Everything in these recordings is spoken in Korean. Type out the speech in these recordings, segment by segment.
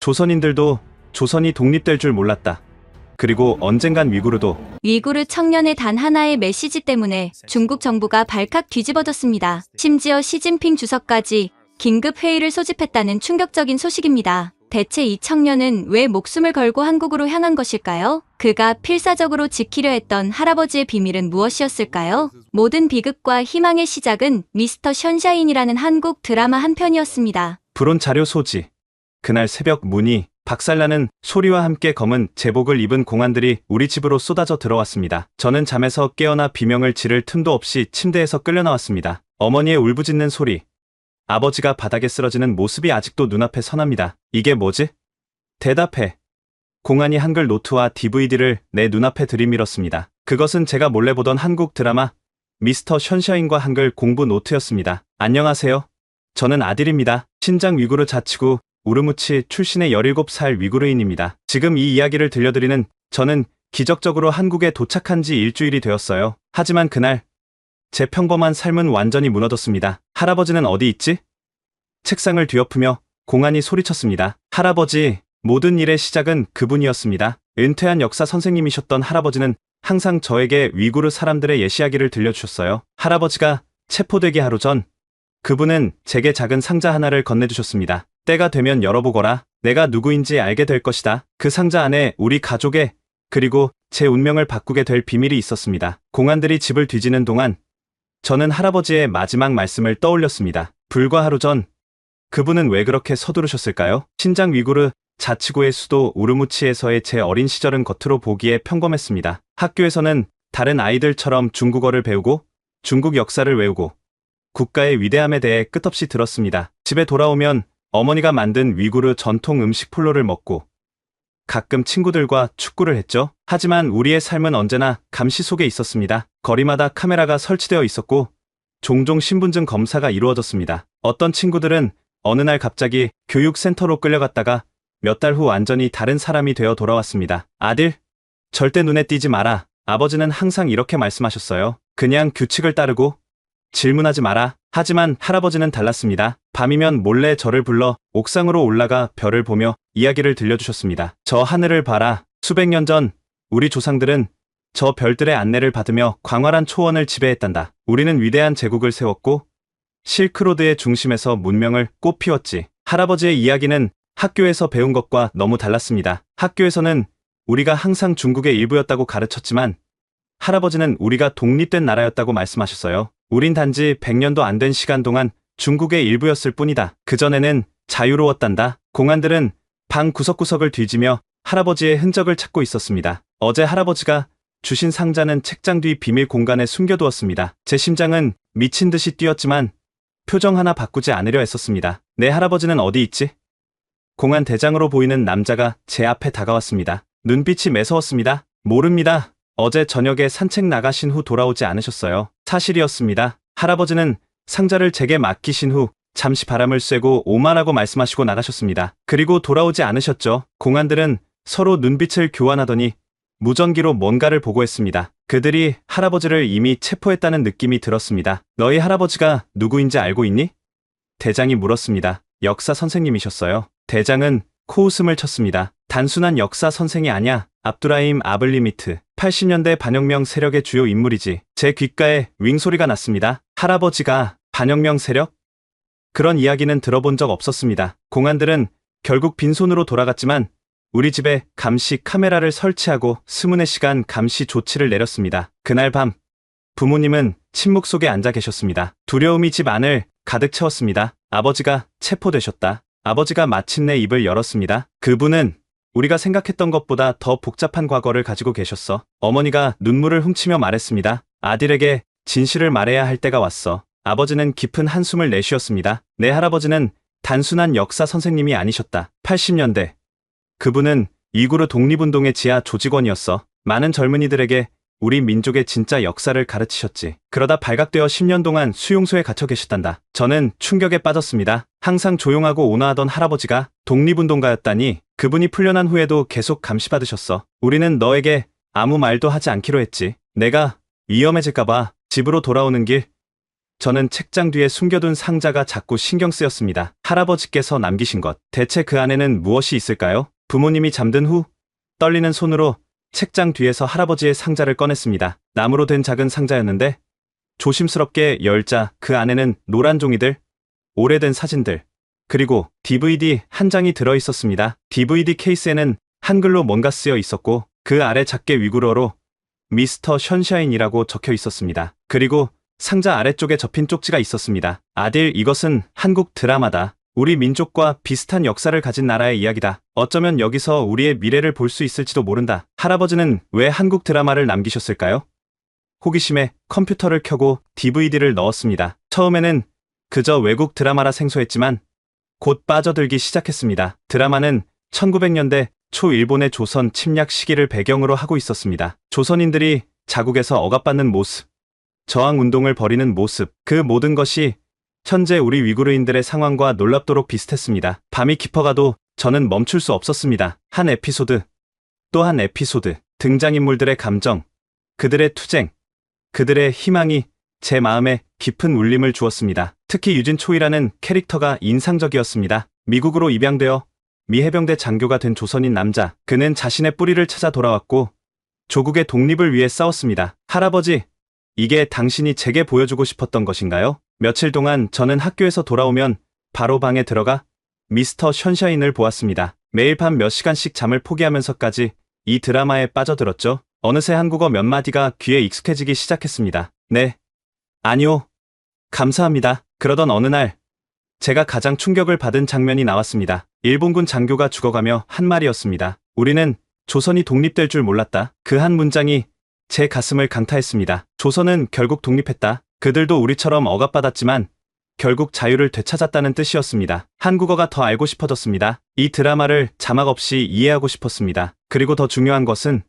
조선인들도 조선이 독립될 줄 몰랐다. 그리고 언젠간 위구르 청년의 단 하나의 메시지 때문에 중국 정부가 발칵 뒤집어졌습니다. 심지어 시진핑 주석까지 긴급 회의를 소집했다는 충격적인 소식입니다. 대체 이 청년은 왜 목숨을 걸고 한국으로 향한 것일까요? 그가 필사적으로 지키려 했던 할아버지의 비밀은 무엇이었을까요? 모든 비극과 희망의 시작은 미스터 션샤인이라는 한국 드라마 한 편이었습니다. 불온 자료 소지. 그날 새벽 문이 박살나는 소리와 함께 검은 제복을 입은 공안들이 우리 집으로 쏟아져 들어왔습니다. 저는 잠에서 깨어나 비명을 지를 틈도 없이 침대에서 끌려 나왔습니다. 어머니의 울부짖는 소리, 아버지가 바닥에 쓰러지는 모습이 아직도 눈앞에 선합니다. 이게 뭐지? 대답해. 공안이 한글 노트와 DVD를 내 눈앞에 들이밀었습니다. 그것은 제가 몰래 보던 한국 드라마 미스터 션샤인과 한글 공부 노트였습니다. 안녕하세요. 저는 아들입니다. 신장 위구르 자치구 우르무치 출신의 17살 위구르인입니다. 지금 이 이야기를 들려드리는 저는 기적적으로 한국에 도착한 지 일주일이 되었어요. 하지만 그날 제 평범한 삶은 완전히 무너졌습니다. 할아버지는 어디 있지? 책상을 뒤엎으며 공안이 소리쳤습니다. 할아버지, 모든 일의 시작은 그분이었습니다. 은퇴한 역사 선생님이셨던 할아버지는 항상 저에게 위구르 사람들의 예시하기를 들려주셨어요. 할아버지가 체포되기 하루 전 그분은 제게 작은 상자 하나를 건네주셨습니다. 때가 되면 열어보거라. 내가 누구인지 알게 될 것이다. 그 상자 안에 우리 가족의 그리고 제 운명을 바꾸게 될 비밀이 있었습니다. 공안들이 집을 뒤지는 동안 저는 할아버지의 마지막 말씀을 떠올렸습니다. 불과 하루 전 그분은 왜 그렇게 서두르셨을까요? 신장 위구르 자치구의 수도 우르무치에서의 제 어린 시절은 겉으로 보기에 평범했습니다. 학교에서는 다른 아이들처럼 중국어를 배우고 중국 역사를 외우고 국가의 위대함에 대해 끝없이 들었습니다. 집에 돌아오면 어머니가 만든 위구르 전통 음식 폴로를 먹고 가끔 친구들과 축구를 했죠. 하지만 우리의 삶은 언제나 감시 속에 있었습니다. 거리마다 카메라가 설치되어 있었고 종종 신분증 검사가 이루어졌습니다. 어떤 친구들은 어느 날 갑자기 교육센터로 끌려갔다가 몇 달 후 완전히 다른 사람이 되어 돌아왔습니다. 아들, 절대 눈에 띄지 마라. 아버지는 항상 이렇게 말씀하셨어요. 그냥 규칙을 따르고 질문하지 마라. 하지만 할아버지는 달랐습니다. 밤이면 몰래 저를 불러 옥상으로 올라가 별을 보며 이야기를 들려주셨습니다. 저 하늘을 봐라. 수백 년 전 우리 조상들은 저 별들의 안내를 받으며 광활한 초원을 지배했단다. 우리는 위대한 제국을 세웠고 실크로드의 중심에서 문명을 꽃피웠지. 할아버지의 이야기는 학교에서 배운 것과 너무 달랐습니다. 학교에서는 우리가 항상 중국의 일부였다고 가르쳤지만 할아버지는 우리가 독립된 나라였다고 말씀하셨어요. 우린 단지 100년도 안 된 시간 동안 중국의 일부였을 뿐이다. 그전에는 자유로웠단다. 공안들은 방 구석구석을 뒤지며 할아버지의 흔적을 찾고 있었습니다. 어제 할아버지가 주신 상자는 책장 뒤 비밀 공간에 숨겨두었습니다. 제 심장은 미친 듯이 뛰었지만 표정 하나 바꾸지 않으려 했었습니다. 내 할아버지는 어디 있지? 공안 대장으로 보이는 남자가 제 앞에 다가왔습니다. 눈빛이 매서웠습니다. 모릅니다. 어제 저녁에 산책 나가신 후 돌아오지 않으셨어요. 사실이었습니다. 할아버지는 상자를 제게 맡기신 후 잠시 바람을 쐬고 오마라고 말씀하시고 나가셨습니다. 그리고 돌아오지 않으셨죠. 공안들은 서로 눈빛을 교환하더니 무전기로 뭔가를 보고했습니다. 그들이 할아버지를 이미 체포했다는 느낌이 들었습니다. 너희 할아버지가 누구인지 알고 있니? 대장이 물었습니다. 역사 선생님이셨어요. 대장은 코웃음을 쳤습니다. 단순한 역사 선생이 아냐. 압두라임 아블리미트. 80년대 반혁명 세력의 주요 인물이지. 제 귓가에 윙소리가 났습니다. 할아버지가 반혁명 세력? 그런 이야기는 들어본 적 없었습니다. 공안들은 결국 빈손으로 돌아갔지만 우리 집에 감시 카메라를 설치하고 스문의 시간 감시 조치를 내렸습니다. 그날 밤 부모님은 침묵 속에 앉아 계셨습니다. 두려움이 집 안을 가득 채웠습니다. 아버지가 체포되셨다. 아버지가 마침내 입을 열었습니다. 그분은 우리가 생각했던 것보다 더 복잡한 과거를 가지고 계셨어. 어머니가 눈물을 훔치며 말했습니다. 아들에게 진실을 말해야 할 때가 왔어. 아버지는 깊은 한숨을 내쉬었습니다. 내 할아버지는 단순한 역사 선생님이 아니셨다. 80년대 그분은 위구르 독립운동의 지하 조직원이었어. 많은 젊은이들에게 우리 민족의 진짜 역사를 가르치셨지. 그러다 발각되어 10년 동안 수용소에 갇혀 계셨단다. 저는 충격에 빠졌습니다. 항상 조용하고 온화하던 할아버지가 독립운동가였다니. 그분이 풀려난 후에도 계속 감시받으셨어. 우리는 너에게 아무 말도 하지 않기로 했지. 내가 위험해질까봐 집으로 돌아오는 길 저는 책장 뒤에 숨겨둔 상자가 자꾸 신경 쓰였습니다. 할아버지께서 남기신 것. 대체 그 안에는 무엇이 있을까요? 부모님이 잠든 후 떨리는 손으로 책장 뒤에서 할아버지의 상자를 꺼냈습니다. 나무로 된 작은 상자였는데 조심스럽게 열자 그 안에는 노란 종이들, 오래된 사진들, 그리고 DVD 한 장이 들어 있었습니다. DVD 케이스에는 한글로 뭔가 쓰여 있었고 그 아래 작게 위구르어로 미스터 션샤인이라고 적혀 있었습니다. 그리고 상자 아래쪽에 접힌 쪽지가 있었습니다. 아딜, 이것은 한국 드라마다. 우리 민족과 비슷한 역사를 가진 나라의 이야기다. 어쩌면 여기서 우리의 미래를 볼 수 있을지도 모른다. 할아버지는 왜 한국 드라마를 남기셨을까요? 호기심에 컴퓨터를 켜고 DVD를 넣었습니다. 처음에는 그저 외국 드라마라 생소했지만 곧 빠져들기 시작했습니다. 드라마는 1900년대 초 일본의 조선 침략 시기를 배경으로 하고 있었습니다. 조선인들이 자국에서 억압받는 모습, 저항운동을 벌이는 모습, 그 모든 것이 현재 우리 위구르인들의 상황과 놀랍도록 비슷했습니다. 밤이 깊어가도 저는 멈출 수 없었습니다. 한 에피소드, 또 한 에피소드, 등장인물들의 감정, 그들의 투쟁, 그들의 희망이 제 마음에 깊은 울림을 주었습니다. 특히 유진 초이라는 캐릭터가 인상적이었습니다. 미국으로 입양되어 미 해병대 장교가 된 조선인 남자. 그는 자신의 뿌리를 찾아 돌아왔고 조국의 독립을 위해 싸웠습니다. 할아버지, 이게 당신이 제게 보여주고 싶었던 것인가요? 며칠 동안 저는 학교에서 돌아오면 바로 방에 들어가 미스터 션샤인을 보았습니다. 매일 밤 몇 시간씩 잠을 포기하면서까지 이 드라마에 빠져들었죠. 어느새 한국어 몇 마디가 귀에 익숙해지기 시작했습니다. 네. 아니요. 감사합니다. 그러던 어느 날 제가 가장 충격을 받은 장면이 나왔습니다. 일본군 장교가 죽어가며 한 말이었습니다. 우리는 조선이 독립될 줄 몰랐다. 그 한 문장이 제 가슴을 강타했습니다. 조선은 결국 독립했다. 그들도 우리처럼 억압받았지만 결국 자유를 되찾았다는 뜻이었습니다. 한국어가 더 알고 싶어졌습니다. 이 드라마를 자막 없이 이해하고 싶었습니다. 그리고 더 중요한 것은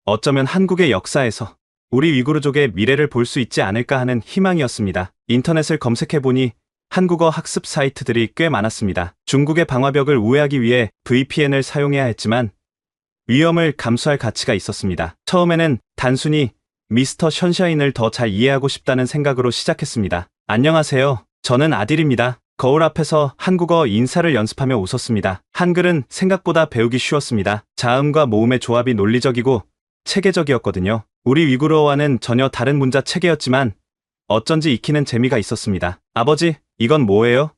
어쩌면 한국의 역사에서 우리 위구르족의 미래를 볼 수 있지 않을까 하는 희망이었습니다. 인터넷을 검색해보니 한국어 학습 사이트들이 꽤 많았습니다. 중국의 방화벽을 우회하기 위해 VPN을 사용해야 했지만 위험을 감수할 가치가 있었습니다. 처음에는 단순히 미스터 션샤인을 더 잘 이해하고 싶다는 생각으로 시작했습니다. 안녕하세요. 저는 아딜입니다. 거울 앞에서 한국어 인사를 연습하며 웃었습니다. 한글은 생각보다 배우기 쉬웠습니다. 자음과 모음의 조합이 논리적이고 체계적이었거든요. 우리 위구르어와는 전혀 다른 문자 체계였지만 어쩐지 익히는 재미가 있었습니다. 아버지, 이건 뭐예요?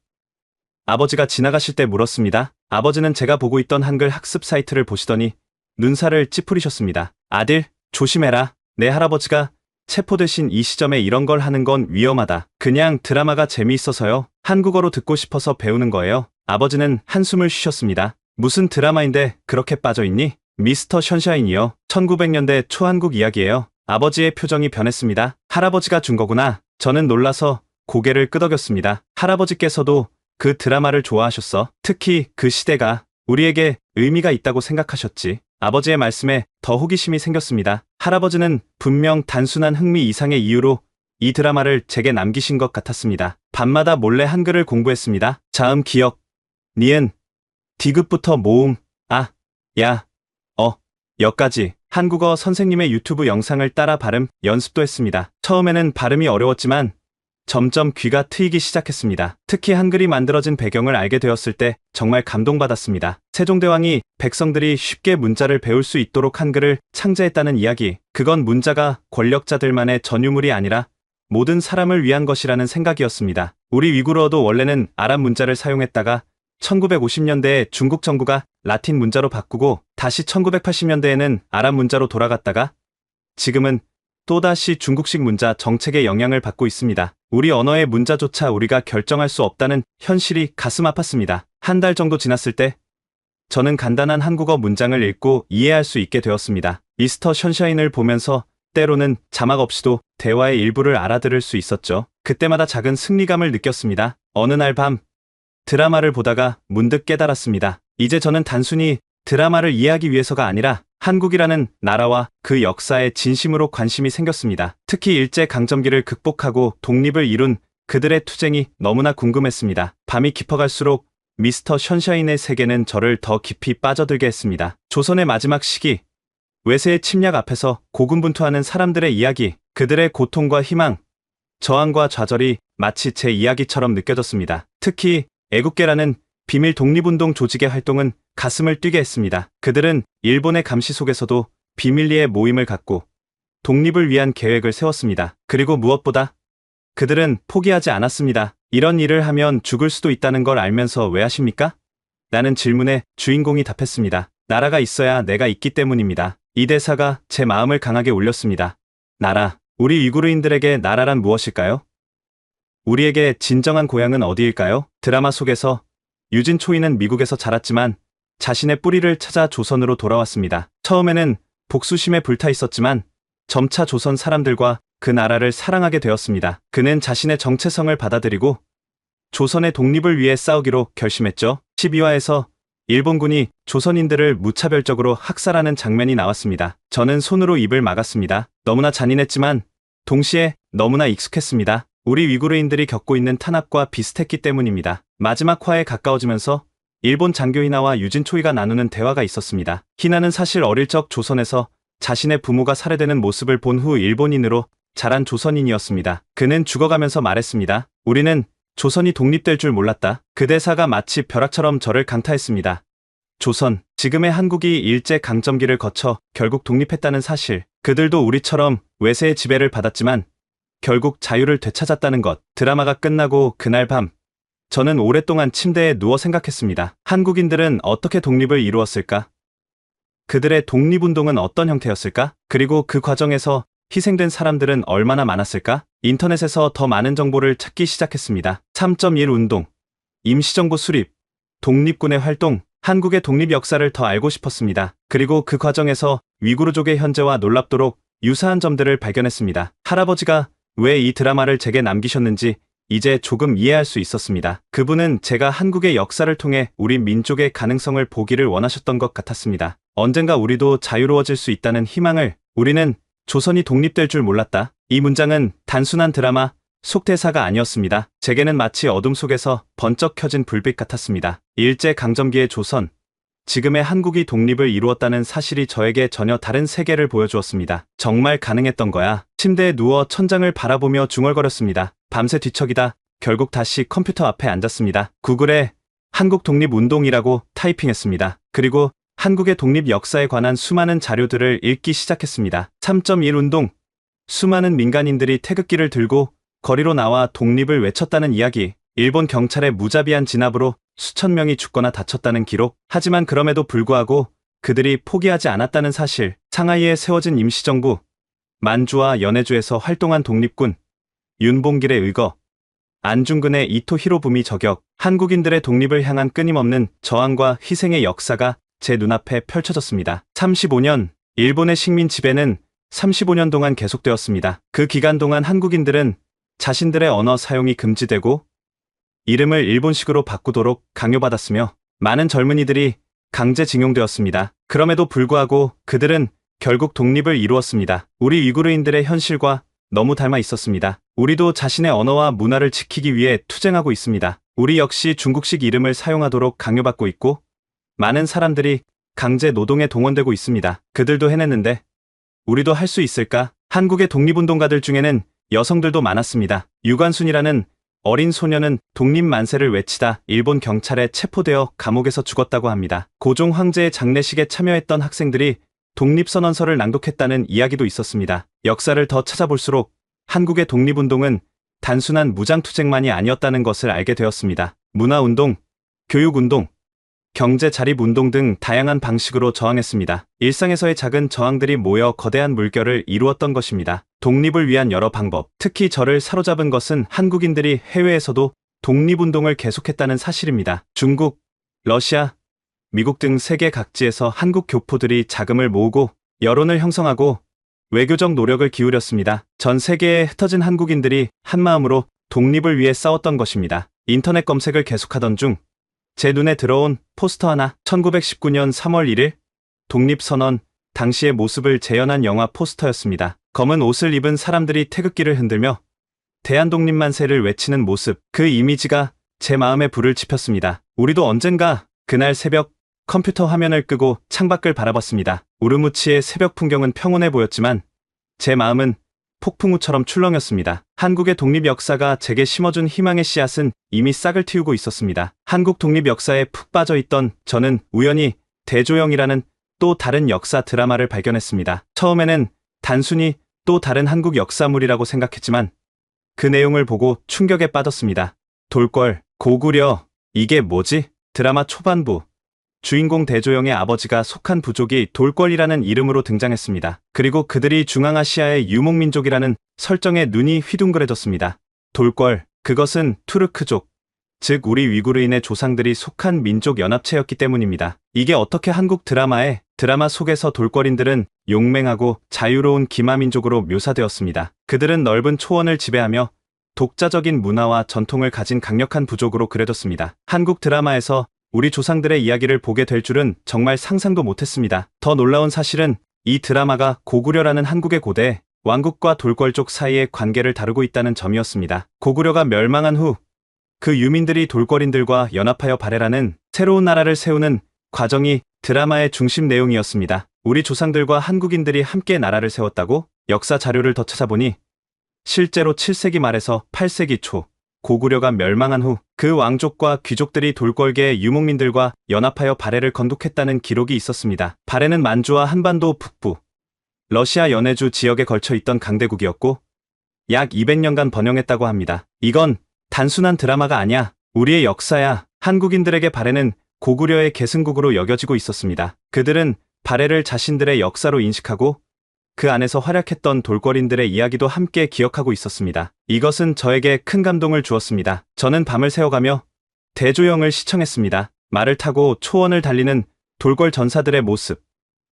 아버지가 지나가실 때 물었습니다. 아버지는 제가 보고 있던 한글 학습 사이트를 보시더니 눈살을 찌푸리셨습니다. 아딜, 조심해라. 내 할아버지가 체포되신 이 시점에 이런 걸 하는 건 위험하다. 그냥 드라마가 재미있어서요. 한국어로 듣고 싶어서 배우는 거예요. 아버지는 한숨을 쉬셨습니다. 무슨 드라마인데 그렇게 빠져있니? 미스터 션샤인이요. 1900년대 초한국 이야기예요. 아버지의 표정이 변했습니다. 할아버지가 준 거구나. 저는 놀라서 고개를 끄덕였습니다. 할아버지께서도 그 드라마를 좋아하셨어. 특히 그 시대가 우리에게 의미가 있다고 생각하셨지. 아버지의 말씀에 더 호기심이 생겼습니다. 할아버지는 분명 단순한 흥미 이상의 이유로 이 드라마를 제게 남기신 것 같았습니다. 밤마다 몰래 한글을 공부했습니다. 자음 기억, 니은, 디귿부터 모음, 아, 야, 여까지. 한국어 선생님의 유튜브 영상을 따라 발음 연습도 했습니다. 처음에는 발음이 어려웠지만 점점 귀가 트이기 시작했습니다. 특히 한글이 만들어진 배경을 알게 되었을 때 정말 감동받았습니다. 세종대왕이 백성들이 쉽게 문자를 배울 수 있도록 한글을 창제했다는 이야기. 그건 문자가 권력자들만의 전유물이 아니라 모든 사람을 위한 것이라는 생각이었습니다. 우리 위구르어도 원래는 아랍 문자를 사용했다가 1950년대에 중국 정부가 라틴 문자로 바꾸고 다시 1980년대에는 아랍 문자로 돌아갔다가 지금은 또다시 중국식 문자 정책의 영향을 받고 있습니다. 우리 언어의 문자조차 우리가 결정할 수 없다는 현실이 가슴 아팠습니다. 한 달 정도 지났을 때 저는 간단한 한국어 문장을 읽고 이해할 수 있게 되었습니다. 미스터 션샤인을 보면서 때로는 자막 없이도 대화의 일부를 알아들을 수 있었죠. 그때마다 작은 승리감을 느꼈습니다. 어느 날 밤 드라마를 보다가 문득 깨달았습니다. 이제 저는 단순히 드라마를 이해하기 위해서가 아니라 한국이라는 나라와 그 역사에 진심으로 관심이 생겼습니다. 특히 일제강점기를 극복하고 독립을 이룬 그들의 투쟁이 너무나 궁금했습니다. 밤이 깊어갈수록 미스터 션샤인의 세계는 저를 더 깊이 빠져들게 했습니다. 조선의 마지막 시기, 외세의 침략 앞에서 고군분투하는 사람들의 이야기, 그들의 고통과 희망, 저항과 좌절이 마치 제 이야기처럼 느껴졌습니다. 특히 애국계라는 비밀 독립운동 조직의 활동은 가슴을 뛰게 했습니다. 그들은 일본의 감시 속에서도 비밀리에 모임을 갖고 독립을 위한 계획을 세웠습니다. 그리고 무엇보다 그들은 포기하지 않았습니다. 이런 일을 하면 죽을 수도 있다는 걸 알면서 왜 하십니까? 라는 질문에 주인공이 답했습니다. 나라가 있어야 내가 있기 때문입니다. 이 대사가 제 마음을 강하게 울렸습니다. 나라, 우리 위구르인들에게 나라란 무엇일까요? 우리에게 진정한 고향은 어디일까요? 드라마 속에서 유진 초이는 미국에서 자랐지만 자신의 뿌리를 찾아 조선으로 돌아왔습니다. 처음에는 복수심에 불타 있었지만 점차 조선 사람들과 그 나라를 사랑하게 되었습니다. 그는 자신의 정체성을 받아들이고 조선의 독립을 위해 싸우기로 결심했죠. 12화에서 일본군이 조선인들을 무차별적으로 학살하는 장면이 나왔습니다. 저는 손으로 입을 막았습니다. 너무나 잔인했지만 동시에 너무나 익숙했습니다. 우리 위구르인들이 겪고 있는 탄압과 비슷했기 때문입니다. 마지막 화에 가까워지면서 일본 장교 히나와 유진 초이가 나누는 대화가 있었습니다. 히나는 사실 어릴 적 조선에서 자신의 부모가 살해되는 모습을 본 후 일본인으로 자란 조선인이었습니다. 그는 죽어가면서 말했습니다. 우리는 조선이 독립될 줄 몰랐다. 그 대사가 마치 벼락처럼 저를 강타했습니다. 조선, 지금의 한국이 일제강점기를 거쳐 결국 독립했다는 사실. 그들도 우리처럼 외세의 지배를 받았지만 결국 자유를 되찾았다는 것. 드라마가 끝나고 그날 밤 저는 오랫동안 침대에 누워 생각했습니다. 한국인들은 어떻게 독립을 이루었을까? 그들의 독립운동은 어떤 형태였을까? 그리고 그 과정에서 희생된 사람들은 얼마나 많았을까? 인터넷에서 더 많은 정보를 찾기 시작했습니다. 3.1 운동, 임시정부 수립, 독립군의 활동, 한국의 독립 역사를 더 알고 싶었습니다. 그리고 그 과정에서 위구르족의 현재와 놀랍도록 유사한 점들을 발견했습니다. 할아버지가 왜 이 드라마를 제게 남기셨는지 이제 조금 이해할 수 있었습니다. 그분은 제가 한국의 역사를 통해 우리 민족의 가능성을 보기를 원하셨던 것 같았습니다. 언젠가 우리도 자유로워질 수 있다는 희망을. 우리는 조선이 독립될 줄 몰랐다. 이 문장은 단순한 드라마 속 대사가 아니었습니다. 제게는 마치 어둠 속에서 번쩍 켜진 불빛 같았습니다. 일제강점기의 조선, 지금의 한국이 독립을 이루었다는 사실이 저에게 전혀 다른 세계를 보여주었습니다. 정말 가능했던 거야. 침대에 누워 천장을 바라보며 중얼거렸습니다. 밤새 뒤척이다 결국 다시 컴퓨터 앞에 앉았습니다. 구글에 한국 독립운동이라고 타이핑했습니다. 그리고 한국의 독립 역사에 관한 수많은 자료들을 읽기 시작했습니다. 3.1 운동, 수많은 민간인들이 태극기를 들고 거리로 나와 독립을 외쳤다는 이야기, 일본 경찰의 무자비한 진압으로 수천 명이 죽거나 다쳤다는 기록. 하지만 그럼에도 불구하고 그들이 포기하지 않았다는 사실. 상하이에 세워진 임시정부, 만주와 연해주에서 활동한 독립군, 윤봉길의 의거, 안중근의 이토 히로부미 저격, 한국인들의 독립을 향한 끊임없는 저항과 희생의 역사가 제 눈앞에 펼쳐졌습니다. 35년, 일본의 식민 지배는 35년 동안 계속되었습니다. 그 기간 동안 한국인들은 자신들의 언어 사용이 금지되고 이름을 일본식으로 바꾸도록 강요받았으며 많은 젊은이들이 강제징용되었습니다. 그럼에도 불구하고 그들은 결국 독립을 이루었습니다. 우리 위구르인들의 현실과 너무 닮아 있었습니다. 우리도 자신의 언어와 문화를 지키기 위해 투쟁하고 있습니다. 우리 역시 중국식 이름을 사용하도록 강요받고 있고 많은 사람들이 강제 노동에 동원되고 있습니다. 그들도 해냈는데 우리도 할 수 있을까? 한국의 독립운동가들 중에는 여성들도 많았습니다. 유관순이라는 어린 소녀는 독립 만세를 외치다 일본 경찰에 체포되어 감옥에서 죽었다고 합니다. 고종 황제의 장례식에 참여했던 학생들이 독립선언서를 낭독했다는 이야기도 있었습니다. 역사를 더 찾아볼수록 한국의 독립운동은 단순한 무장투쟁만이 아니었다는 것을 알게 되었습니다. 문화운동, 교육운동, 경제 자립운동 등 다양한 방식으로 저항했습니다. 일상에서의 작은 저항들이 모여 거대한 물결을 이루었던 것입니다. 독립을 위한 여러 방법, 특히 저를 사로잡은 것은 한국인들이 해외에서도 독립운동을 계속했다는 사실입니다. 중국, 러시아, 미국 등 세계 각지에서 한국 교포들이 자금을 모으고 여론을 형성하고 외교적 노력을 기울였습니다. 전 세계에 흩어진 한국인들이 한마음으로 독립을 위해 싸웠던 것입니다. 인터넷 검색을 계속하던 중 제 눈에 들어온 포스터 하나. 1919년 3월 1일 독립선언 당시의 모습을 재현한 영화 포스터였습니다. 검은 옷을 입은 사람들이 태극기를 흔들며 대한독립만세를 외치는 모습. 그 이미지가 제 마음에 불을 지폈습니다. 우리도 언젠가. 그날 새벽 컴퓨터 화면을 끄고 창밖을 바라봤습니다. 우르무치의 새벽 풍경은 평온해 보였지만 제 마음은 폭풍우처럼 출렁였습니다. 한국의 독립 역사가 제게 심어준 희망의 씨앗은 이미 싹을 틔우고 있었습니다. 한국 독립 역사에 푹 빠져 있던 저는 우연히 대조영이라는 또 다른 역사 드라마를 발견했습니다. 처음에는 단순히 또 다른 한국 역사물이라고 생각했지만 그 내용을 보고 충격에 빠졌습니다. 돌궐, 고구려, 이게 뭐지? 드라마 초반부 주인공 대조영의 아버지가 속한 부족이 돌궐이라는 이름으로 등장했습니다. 그리고 그들이 중앙아시아의 유목민족이라는 설정에 눈이 휘둥그레졌습니다. 돌궐, 그것은 투르크족, 즉 우리 위구르인의 조상들이 속한 민족 연합체였기 때문입니다. 이게 어떻게 한국 드라마 속에서 돌궐인들은 용맹하고 자유로운 기마민족으로 묘사되었습니다. 그들은 넓은 초원을 지배하며 독자적인 문화와 전통을 가진 강력한 부족으로 그려졌습니다. 한국 드라마에서 우리 조상들의 이야기를 보게 될 줄은 정말 상상도 못했습니다. 더 놀라운 사실은 이 드라마가 고구려라는 한국의 고대 왕국과 돌궐족 사이의 관계를 다루고 있다는 점이었습니다. 고구려가 멸망한 후 그 유민들이 돌궐인들과 연합하여 발해라는 새로운 나라를 세우는 과정이 드라마의 중심 내용이었습니다. 우리 조상들과 한국인들이 함께 나라를 세웠다고? 역사 자료를 더 찾아보니 실제로 7세기 말에서 8세기 초 고구려가 멸망한 후 그 왕족과 귀족들이 돌궐계의 유목민들과 연합하여 발해를 건국했다는 기록이 있었습니다. 발해는 만주와 한반도 북부, 러시아 연해주 지역에 걸쳐 있던 강대국이었고 약 200년간 번영했다고 합니다. 이건 단순한 드라마가 아니야. 우리의 역사야. 한국인들에게 발해는 고구려의 계승국으로 여겨지고 있었습니다. 그들은 발해를 자신들의 역사로 인식하고 그 안에서 활약했던 돌궐인들의 이야기도 함께 기억하고 있었습니다. 이것은 저에게 큰 감동을 주었습니다. 저는 밤을 새워가며 대조영을 시청했습니다. 말을 타고 초원을 달리는 돌궐 전사들의 모습,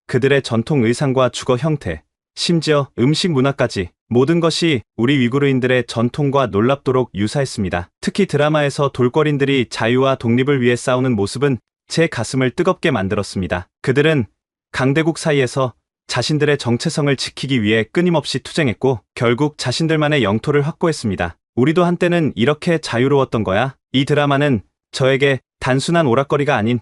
그들의 전통 의상과 주거 형태, 심지어 음식 문화까지 모든 것이 우리 위구르인들의 전통과 놀랍도록 유사했습니다. 특히 드라마에서 돌궐인들이 자유와 독립을 위해 싸우는 모습은 제 가슴을 뜨겁게 만들었습니다. 그들은 강대국 사이에서 자신들의 정체성을 지키기 위해 끊임없이 투쟁했고 결국 자신들만의 영토를 확보했습니다. 우리도 한때는 이렇게 자유로웠던 거야. 이 드라마는 저에게 단순한 오락거리가 아닌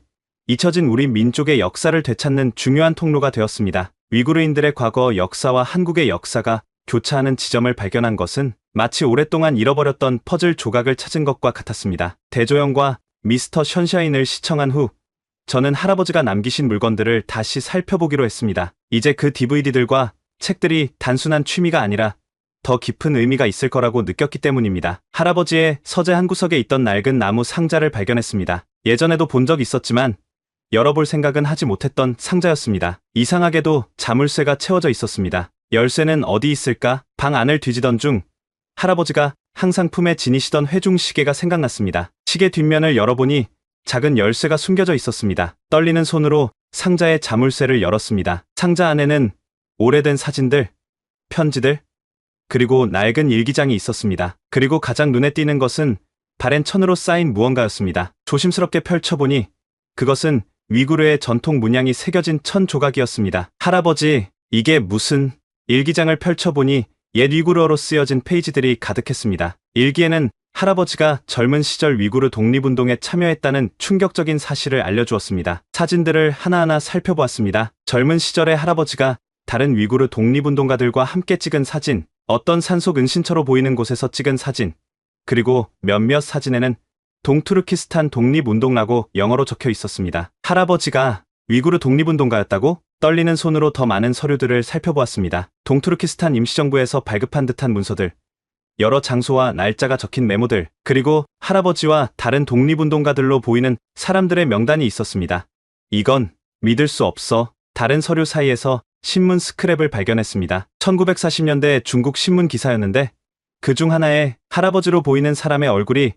잊혀진 우리 민족의 역사를 되찾는 중요한 통로가 되었습니다. 위구르인들의 과거 역사와 한국의 역사가 교차하는 지점을 발견한 것은 마치 오랫동안 잃어버렸던 퍼즐 조각을 찾은 것과 같았습니다. 대조영과 미스터 션샤인을 시청한 후 저는 할아버지가 남기신 물건들을 다시 살펴보기로 했습니다. 이제 그 DVD들과 책들이 단순한 취미가 아니라 더 깊은 의미가 있을 거라고 느꼈기 때문입니다. 할아버지의 서재 한 구석에 있던 낡은 나무 상자를 발견했습니다. 예전에도 본 적 있었지만 열어볼 생각은 하지 못했던 상자였습니다. 이상하게도 자물쇠가 채워져 있었습니다. 열쇠는 어디 있을까? 방 안을 뒤지던 중 할아버지가 항상 품에 지니시던 회중 시계가 생각났습니다. 시계 뒷면을 열어보니 작은 열쇠가 숨겨져 있었습니다. 떨리는 손으로 상자의 자물쇠를 열었습니다. 상자 안에는 오래된 사진들, 편지들, 그리고 낡은 일기장이 있었습니다. 그리고 가장 눈에 띄는 것은 바랜 천으로 쌓인 무언가였습니다. 조심스럽게 펼쳐보니 그것은 위구르의 전통 문양이 새겨진 천 조각이었습니다. 할아버지, 이게 무슨... 일기장을 펼쳐보니 옛 위구르어로 쓰여진 페이지들이 가득했습니다. 일기에는 할아버지가 젊은 시절 위구르 독립운동에 참여했다는 충격적인 사실을 알려주었습니다. 사진들을 하나하나 살펴보았습니다. 젊은 시절의 할아버지가 다른 위구르 독립운동가들과 함께 찍은 사진, 어떤 산속 은신처로 보이는 곳에서 찍은 사진, 그리고 몇몇 사진에는 동투르키스탄 독립운동라고 영어로 적혀 있었습니다. 할아버지가 위구르 독립운동가였다고? 떨리는 손으로 더 많은 서류들을 살펴보았습니다. 동투르키스탄 임시정부에서 발급한 듯한 문서들, 여러 장소와 날짜가 적힌 메모들, 그리고 할아버지와 다른 독립운동가들로 보이는 사람들의 명단이 있었습니다. 이건 믿을 수 없어. 다른 서류 사이에서 신문 스크랩을 발견했습니다. 1940년대 중국 신문 기사였는데 그중 하나에 할아버지로 보이는 사람의 얼굴이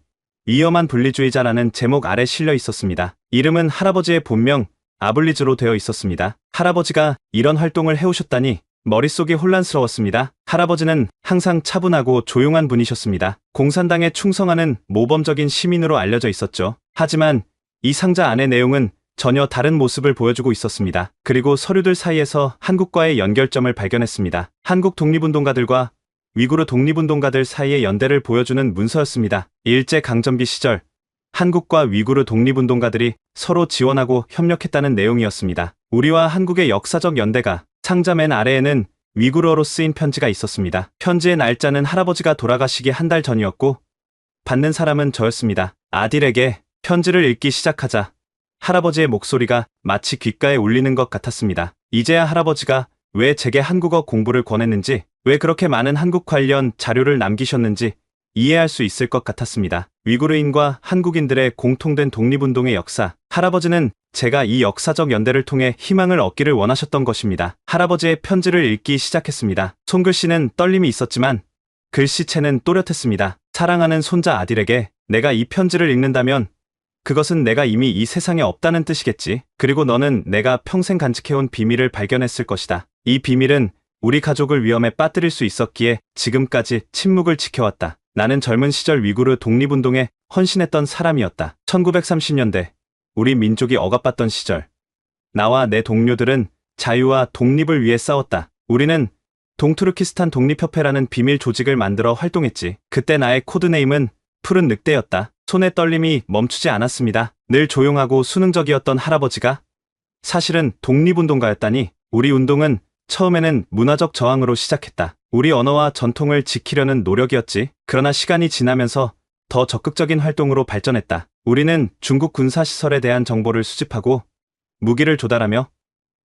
위험한 분리주의자라는 제목 아래 실려 있었습니다. 이름은 할아버지의 본명 아블리즈로 되어 있었습니다. 할아버지가 이런 활동을 해오셨다니 머릿속이 혼란스러웠습니다. 할아버지는 항상 차분하고 조용한 분이셨습니다. 공산당에 충성하는 모범적인 시민으로 알려져 있었죠. 하지만 이 상자 안의 내용은 전혀 다른 모습을 보여주고 있었습니다. 그리고 서류들 사이에서 한국과의 연결점을 발견했습니다. 한국 독립운동가들과 위구르 독립운동가들 사이의 연대를 보여주는 문서였습니다. 일제강점기 시절 한국과 위구르 독립운동가들이 서로 지원하고 협력했다는 내용이었습니다. 우리와 한국의 역사적 연대가, 상자 맨 아래에는 위구르어로 쓰인 편지가 있었습니다. 편지의 날짜는 할아버지가 돌아가시기 한 달 전이었고 받는 사람은 저였습니다. 아딜에게 편지를 읽기 시작하자 할아버지의 목소리가 마치 귓가에 울리는 것 같았습니다. 이제야 할아버지가 왜 제게 한국어 공부를 권했는지, 왜 그렇게 많은 한국 관련 자료를 남기셨는지 이해할 수 있을 것 같았습니다. 위구르인과 한국인들의 공통된 독립운동의 역사, 할아버지는 제가 이 역사적 연대를 통해 희망을 얻기를 원하셨던 것입니다. 할아버지의 편지를 읽기 시작했습니다. 손글씨는 떨림이 있었지만 글씨체는 또렷했습니다. 사랑하는 손자 아딜에게 내가 이 편지를 읽는다면 그것은 내가 이미 이 세상에 없다는 뜻이겠지. 그리고 너는 내가 평생 간직해온 비밀을 발견했을 것이다. 이 비밀은 우리 가족을 위험에 빠뜨릴 수 있었기에 지금까지 침묵을 지켜왔다. 나는 젊은 시절 위구르 독립운동에 헌신했던 사람이었다. 1930년대 우리 민족이 억압받던 시절, 나와 내 동료들은 자유와 독립을 위해 싸웠다. 우리는 동투르키스탄 독립협회라는 비밀 조직을 만들어 활동했지. 그때 나의 코드네임은 푸른 늑대였다. 손의 떨림이 멈추지 않았습니다. 늘 조용하고 수능적이었던 할아버지가 사실은 독립운동가였다니. 우리 운동은 처음에는 문화적 저항으로 시작했다. 우리 언어와 전통을 지키려는 노력이었지. 그러나 시간이 지나면서 더 적극적인 활동으로 발전했다. 우리는 중국 군사시설에 대한 정보를 수집하고 무기를 조달하며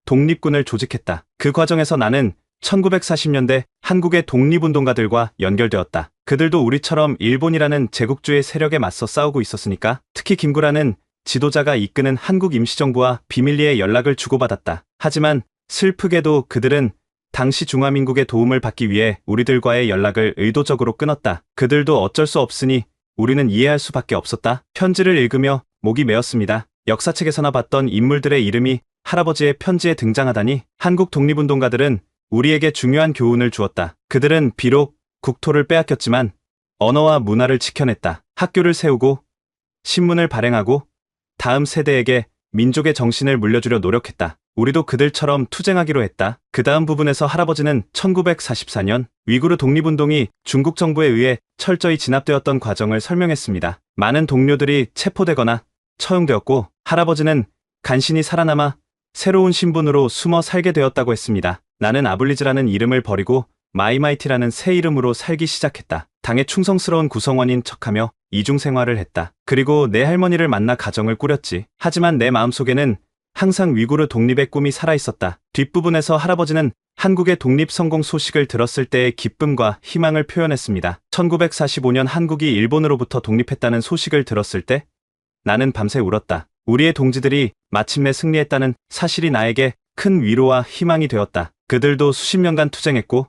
독립군을 조직했다. 그 과정에서 나는 1940년대 한국의 독립운동가들과 연결되었다. 그들도 우리처럼 일본이라는 제국주의 세력에 맞서 싸우고 있었으니까. 특히 김구라는 지도자가 이끄는 한국 임시정부와 비밀리에 연락을 주고받았다. 하지만 슬프게도 그들은 당시 중화민국의 도움을 받기 위해 우리들과의 연락을 의도적으로 끊었다. 그들도 어쩔 수 없으니 우리는 이해할 수밖에 없었다. 편지를 읽으며 목이 메었습니다. 역사책에서나 봤던 인물들의 이름이 할아버지의 편지에 등장하다니. 한국 독립운동가들은 우리에게 중요한 교훈을 주었다. 그들은 비록 국토를 빼앗겼지만 언어와 문화를 지켜냈다. 학교를 세우고 신문을 발행하고 다음 세대에게 민족의 정신을 물려주려 노력했다. 우리도 그들처럼 투쟁하기로 했다. 그 다음 부분에서 할아버지는 1944년 위구르 독립운동이 중국 정부에 의해 철저히 진압되었던 과정을 설명했습니다. 많은 동료들이 체포되거나 처형되었고 할아버지는 간신히 살아남아 새로운 신분으로 숨어 살게 되었다고 했습니다. 나는 아블리즈라는 이름을 버리고 마이마이티라는 새 이름으로 살기 시작했다. 당의 충성스러운 구성원인 척하며 이중생활을 했다. 그리고 내 할머니를 만나 가정을 꾸렸지. 하지만 내 마음속에는 항상 위구르 독립의 꿈이 살아있었다. 뒷부분에서 할아버지는 한국의 독립 성공 소식을 들었을 때의 기쁨과 희망을 표현했습니다. 1945년 한국이 일본으로부터 독립했다는 소식을 들었을 때 나는 밤새 울었다. 우리의 동지들이 마침내 승리했다는 사실이 나에게 큰 위로와 희망이 되었다. 그들도 수십 년간 투쟁했고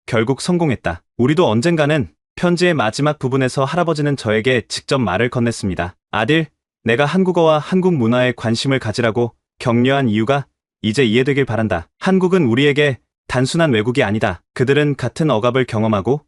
결국 성공했다. 우리도 언젠가는. 편지의 마지막 부분에서 할아버지는 저에게 직접 말을 건넸습니다. 아딜, 내가 한국어와 한국 문화에 관심을 가지라고 격려한 이유가 이제 이해되길 바란다. 한국은 우리에게 단순한 외국이 아니다. 그들은 같은 억압을 경험하고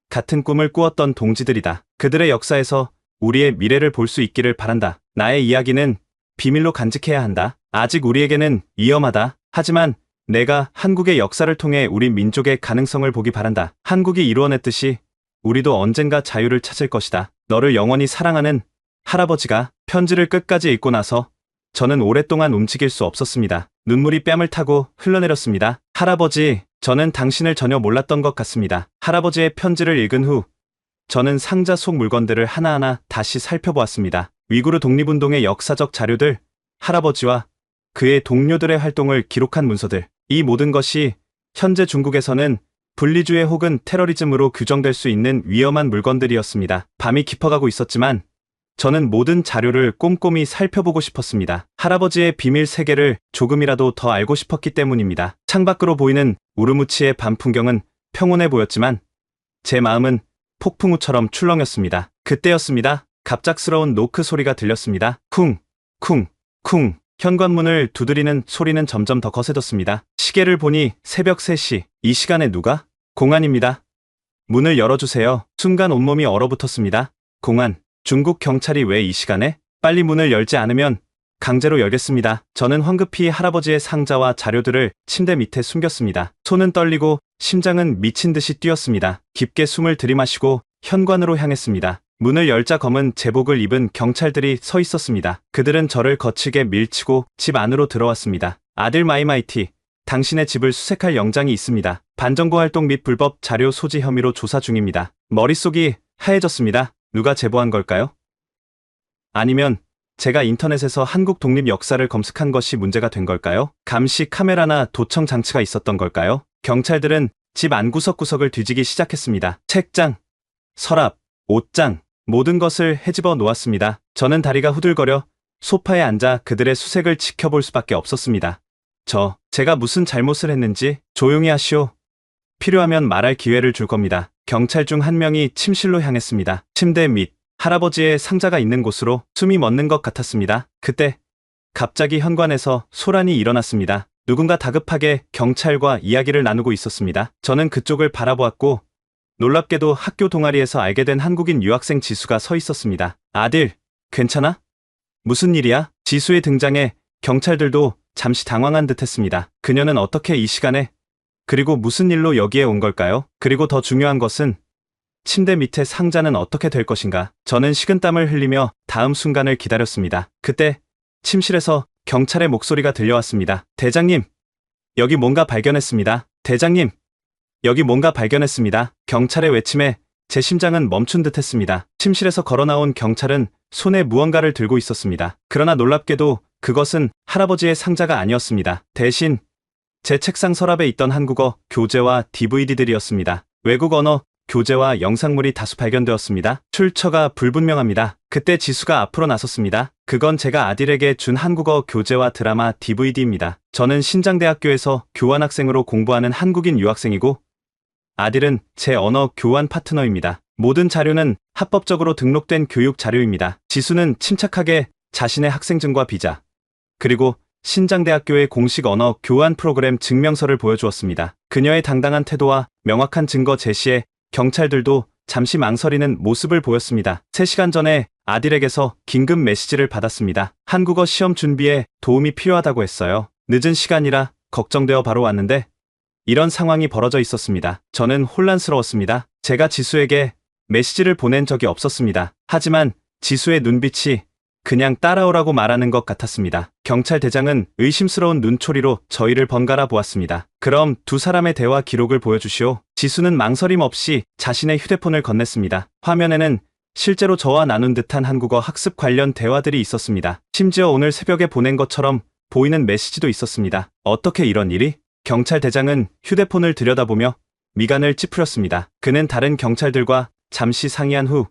같은 꿈을 꾸었던 동지들이다. 그들의 역사에서 우리의 미래를 볼 수 있기를 바란다. 나의 이야기는 비밀로 간직해야 한다. 아직 우리에게는 위험하다. 하지만 내가 한국의 역사를 통해 우리 민족의 가능성을 보기 바란다. 한국이 이루어냈듯이 우리도 언젠가 자유를 찾을 것이다. 너를 영원히 사랑하는 할아버지가. 편지를 끝까지 읽고 나서 저는 오랫동안 움직일 수 없었습니다. 눈물이 뺨을 타고 흘러내렸습니다. 할아버지, 저는 당신을 전혀 몰랐던 것 같습니다. 할아버지의 편지를 읽은 후 저는 상자 속 물건들을 하나하나 다시 살펴보았습니다. 위구르 독립운동의 역사적 자료들, 할아버지와 그의 동료들의 활동을 기록한 문서들. 이 모든 것이 현재 중국에서는 분리주의 혹은 테러리즘으로 규정될 수 있는 위험한 물건들이었습니다. 밤이 깊어가고 있었지만 저는 모든 자료를 꼼꼼히 살펴보고 싶었습니다. 할아버지의 비밀 세계를 조금이라도 더 알고 싶었기 때문입니다. 창밖으로 보이는 우르무치의 밤 풍경은 평온해 보였지만 제 마음은 폭풍우처럼 출렁였습니다. 그때였습니다. 갑작스러운 노크 소리가 들렸습니다. 쿵, 쿵, 쿵. 현관문을 두드리는 소리는 점점 더 거세졌습니다. 시계를 보니 새벽 3시. 이 시간에 누가? 공안입니다. 문을 열어주세요. 순간 온몸이 얼어붙었습니다. 공안. 중국 경찰이 왜 이 시간에? 빨리 문을 열지 않으면 강제로 열겠습니다. 저는 황급히 할아버지의 상자와 자료들을 침대 밑에 숨겼습니다. 손은 떨리고 심장은 미친 듯이 뛰었습니다. 깊게 숨을 들이마시고 현관으로 향했습니다. 문을 열자 검은 제복을 입은 경찰들이 서 있었습니다. 그들은 저를 거칠게 밀치고 집 안으로 들어왔습니다. 아들 마이마이티, 당신의 집을 수색할 영장이 있습니다. 반정부 활동 및 불법 자료 소지 혐의로 조사 중입니다. 머릿속이 하얘졌습니다. 누가 제보한 걸까요? 아니면 제가 인터넷에서 한국 독립 역사를 검색한 것이 문제가 된 걸까요? 감시 카메라나 도청 장치가 있었던 걸까요? 경찰들은 집 안 구석구석을 뒤지기 시작했습니다. 책장, 서랍, 옷장, 모든 것을 헤집어 놓았습니다. 저는 다리가 후들거려 소파에 앉아 그들의 수색을 지켜볼 수밖에 없었습니다. 제가 무슨 잘못을 했는지 조용히 하시오. 필요하면 말할 기회를 줄 겁니다. 경찰 중 한 명이 침실로 향했습니다. 침대 밑 할아버지의 상자가 있는 곳으로 숨이 멎는 것 같았습니다. 그때 갑자기 현관에서 소란이 일어났습니다. 누군가 다급하게 경찰과 이야기를 나누고 있었습니다. 저는 그쪽을 바라보았고 놀랍게도 학교 동아리에서 알게 된 한국인 유학생 지수가 서 있었습니다. 아들, 괜찮아? 무슨 일이야? 지수의 등장에 경찰들도 잠시 당황한 듯했습니다. 그녀는 어떻게 이 시간에, 그리고 무슨 일로 여기에 온 걸까요? 그리고 더 중요한 것은 침대 밑에 상자는 어떻게 될 것인가? 저는 식은땀을 흘리며 다음 순간을 기다렸습니다. 그때 침실에서 경찰의 목소리가 들려왔습니다. 대장님, 여기 뭔가 발견했습니다. 대장님, 여기 뭔가 발견했습니다. 경찰의 외침에 제 심장은 멈춘 듯했습니다. 침실에서 걸어나온 경찰은 손에 무언가를 들고 있었습니다. 그러나 놀랍게도 그것은 할아버지의 상자가 아니었습니다. 대신 제 책상 서랍에 있던 한국어 교재와 DVD들이었습니다. 외국 언어 교재와 영상물이 다수 발견되었습니다. 출처가 불분명합니다. 그때 지수가 앞으로 나섰습니다. 그건 제가 아딜에게 준 한국어 교재와 드라마 DVD입니다. 저는 신장대학교에서 교환학생으로 공부하는 한국인 유학생이고 아딜은 제 언어 교환 파트너입니다. 모든 자료는 합법적으로 등록된 교육 자료입니다. 지수는 침착하게 자신의 학생증과 비자, 그리고 신장대학교의 공식 언어 교환 프로그램 증명서를 보여주었습니다. 그녀의 당당한 태도와 명확한 증거 제시에 경찰들도 잠시 망설이는 모습을 보였습니다. 3시간 전에 아딜에게서 긴급 메시지를 받았습니다. 한국어 시험 준비에 도움이 필요하다고 했어요. 늦은 시간이라 걱정되어 바로 왔는데 이런 상황이 벌어져 있었습니다. 저는 혼란스러웠습니다. 제가 지수에게 메시지를 보낸 적이 없었습니다. 하지만 지수의 눈빛이 그냥 따라오라고 말하는 것 같았습니다. 경찰 대장은 의심스러운 눈초리로 저희를 번갈아 보았습니다. 그럼 두 사람의 대화 기록을 보여주시오. 지수는 망설임 없이 자신의 휴대폰을 건넸습니다. 화면에는 실제로 저와 나눈 듯한 한국어 학습 관련 대화들이 있었습니다. 심지어 오늘 새벽에 보낸 것처럼 보이는 메시지도 있었습니다. 어떻게 이런 일이? 경찰 대장은 휴대폰을 들여다보며 미간을 찌푸렸습니다. 그는 다른 경찰들과 잠시 상의한 후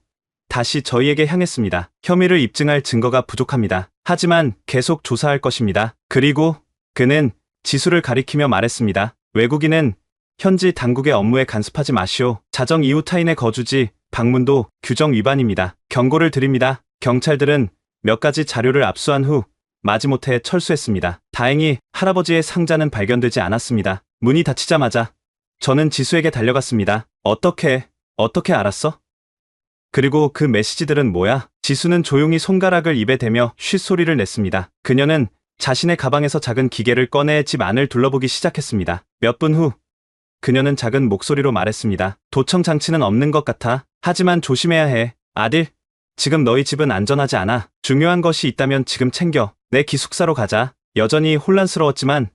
다시 저희에게 향했습니다. 혐의를 입증할 증거가 부족합니다. 하지만 계속 조사할 것입니다. 그리고 그는 지수를 가리키며 말했습니다. 외국인은 현지 당국의 업무에 간섭하지 마시오. 자정 이후 타인의 거주지, 방문도 규정 위반입니다. 경고를 드립니다. 경찰들은 몇 가지 자료를 압수한 후 마지못해 철수했습니다. 다행히 할아버지의 상자는 발견되지 않았습니다. 문이 닫히자마자 저는 지수에게 달려갔습니다. 어떻게 알았어? 그리고 그 메시지들은 뭐야? 지수는 조용히 손가락을 입에 대며 쉿소리를 냈습니다. 그녀는 자신의 가방에서 작은 기계를 꺼내 집 안을 둘러보기 시작했습니다. 몇 분 후 그녀는 작은 목소리로 말했습니다. 도청 장치는 없는 것 같아. 하지만 조심해야 해. 아딜, 지금 너희 집은 안전하지 않아. 중요한 것이 있다면 지금 챙겨. 내 기숙사로 가자. 여전히 혼란스러웠지만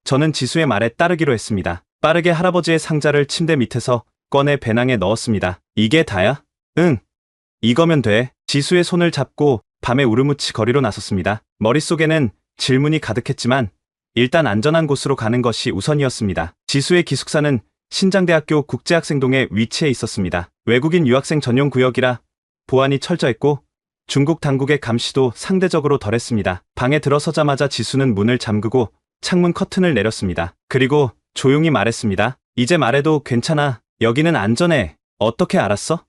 저는 지수의 말에 따르기로 했습니다. 빠르게 할아버지의 상자를 침대 밑에서 꺼내 배낭에 넣었습니다. 이게 다야? 응. 이거면 돼. 지수의 손을 잡고 밤에 우르무치 거리로 나섰습니다. 머릿속에는 질문이 가득했지만 일단 안전한 곳으로 가는 것이 우선이었습니다. 지수의 기숙사는 신장대학교 국제학생동에 위치해 있었습니다. 외국인 유학생 전용 구역이라 보안이 철저했고 중국 당국의 감시도 상대적으로 덜했습니다. 방에 들어서자마자 지수는 문을 잠그고 창문 커튼을 내렸습니다. 그리고 조용히 말했습니다. 이제 말해도 괜찮아. 여기는 안전해. 어떻게 알았어?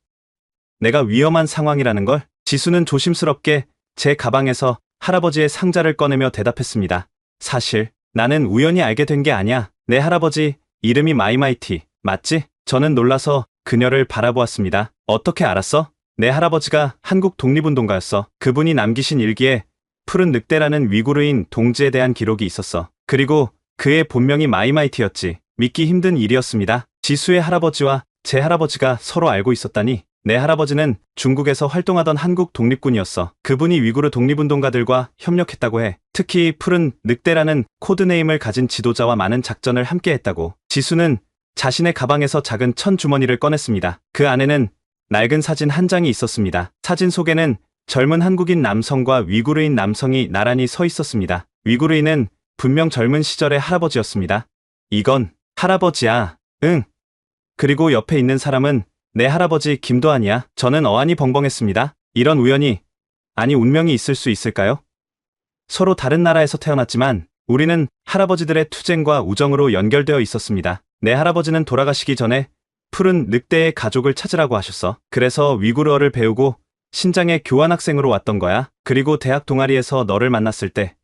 내가 위험한 상황이라는 걸? 지수는 조심스럽게 제 가방에서 할아버지의 상자를 꺼내며 대답했습니다. 사실 나는 우연히 알게 된 게 아니야. 내 할아버지 이름이 마이마이티 맞지? 저는 놀라서 그녀를 바라보았습니다. 어떻게 알았어? 내 할아버지가 한국 독립운동가였어. 그분이 남기신 일기에 푸른 늑대라는 위구르인 동지에 대한 기록이 있었어. 그리고 그의 본명이 마이마이티였지. 믿기 힘든 일이었습니다. 지수의 할아버지와 제 할아버지가 서로 알고 있었다니. 내 할아버지는 중국에서 활동하던 한국 독립군이었어. 그분이 위구르 독립운동가들과 협력했다고 해. 특히 푸른 늑대라는 코드네임을 가진 지도자와 많은 작전을 함께 했다고. 지수는 자신의 가방에서 작은 천 주머니를 꺼냈습니다. 그 안에는 낡은 사진 한 장이 있었습니다. 사진 속에는 젊은 한국인 남성과 위구르인 남성이 나란히 서 있었습니다. 위구르인은 분명 젊은 시절의 할아버지였습니다. 이건 할아버지야. 응. 그리고 옆에 있는 사람은 내 할아버지 김도환이야. 저는 어안이 벙벙했습니다. 이런 우연이, 아니 운명이 있을 수 있을까요? 서로 다른 나라에서 태어났지만 우리는 할아버지들의 투쟁과 우정으로 연결되어 있었습니다. 내 할아버지는 돌아가시기 전에 푸른 늑대의 가족을 찾으라고 하셨어. 그래서 위구르어를 배우고 신장의 교환학생으로 왔던 거야. 그리고 대학 동아리에서 너를 만났을 때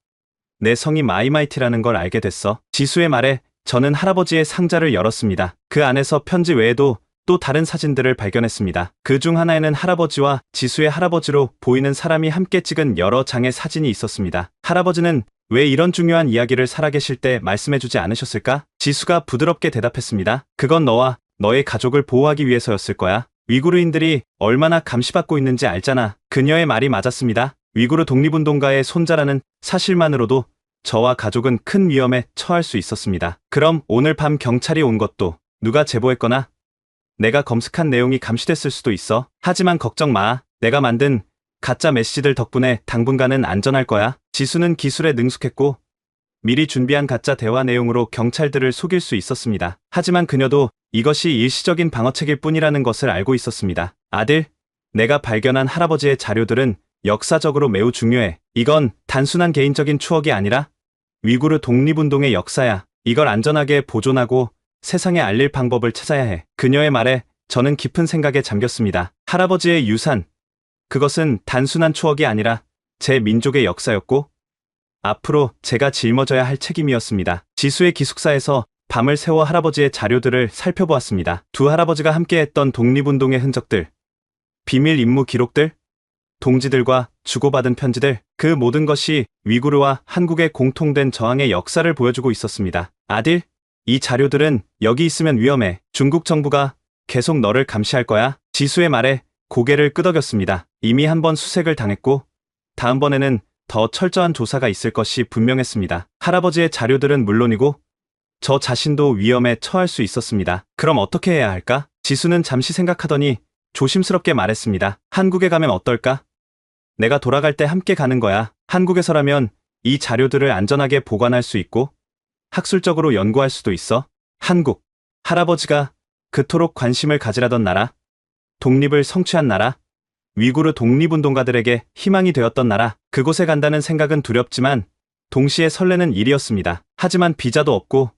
내 성이 마이마이티라는 걸 알게 됐어. 지수의 말에 저는 할아버지의 상자를 열었습니다. 그 안에서 편지 외에도 또 다른 사진들을 발견했습니다. 그 중 하나에는 할아버지와 지수의 할아버지로 보이는 사람이 함께 찍은 여러 장의 사진이 있었습니다. 할아버지는 왜 이런 중요한 이야기를 살아계실 때 말씀해주지 않으셨을까? 지수가 부드럽게 대답했습니다. 그건 너와 너의 가족을 보호하기 위해서였을 거야. 위구르인들이 얼마나 감시받고 있는지 알잖아. 그녀의 말이 맞았습니다. 위구르 독립운동가의 손자라는 사실만으로도 저와 가족은 큰 위험에 처할 수 있었습니다. 그럼 오늘 밤 경찰이 온 것도 누가 제보했거나 내가 검색한 내용이 감시됐을 수도 있어. 하지만 걱정 마. 내가 만든 가짜 메시지들 덕분에 당분간은 안전할 거야. 지수는 기술에 능숙했고 미리 준비한 가짜 대화 내용으로 경찰들을 속일 수 있었습니다. 하지만 그녀도 이것이 일시적인 방어책일 뿐이라는 것을 알고 있었습니다. 아들, 내가 발견한 할아버지의 자료들은 역사적으로 매우 중요해. 이건 단순한 개인적인 추억이 아니라 위구르 독립운동의 역사야. 이걸 안전하게 보존하고 세상에 알릴 방법을 찾아야 해. 그녀의 말에 저는 깊은 생각에 잠겼습니다. 할아버지의 유산, 그것은 단순한 추억이 아니라 제 민족의 역사였고 앞으로 제가 짊어져야 할 책임이었습니다. 지수의 기숙사에서 밤을 새워 할아버지의 자료들을 살펴보았습니다. 두 할아버지가 함께했던 독립운동의 흔적들, 비밀 임무 기록들, 동지들과 주고받은 편지들, 그 모든 것이 위구르와 한국의 공통된 저항의 역사를 보여주고 있었습니다. 아들, 이 자료들은 여기 있으면 위험해. 중국 정부가 계속 너를 감시할 거야. 지수의 말에 고개를 끄덕였습니다. 이미 한 번 수색을 당했고 다음번에는 더 철저한 조사가 있을 것이 분명했습니다. 할아버지의 자료들은 물론이고 저 자신도 위험에 처할 수 있었습니다. 그럼 어떻게 해야 할까? 지수는 잠시 생각하더니 조심스럽게 말했습니다. 한국에 가면 어떨까? 내가 돌아갈 때 함께 가는 거야. 한국에서라면 이 자료들을 안전하게 보관할 수 있고 학술적으로 연구할 수도 있어. 한국, 할아버지가 그토록 관심을 가지라던 나라, 독립을 성취한 나라, 위구르 독립운동가들에게 희망이 되었던 나라, 그곳에 간다는 생각은 두렵지만 동시에 설레는 일이었습니다. 하지만 비자도 없고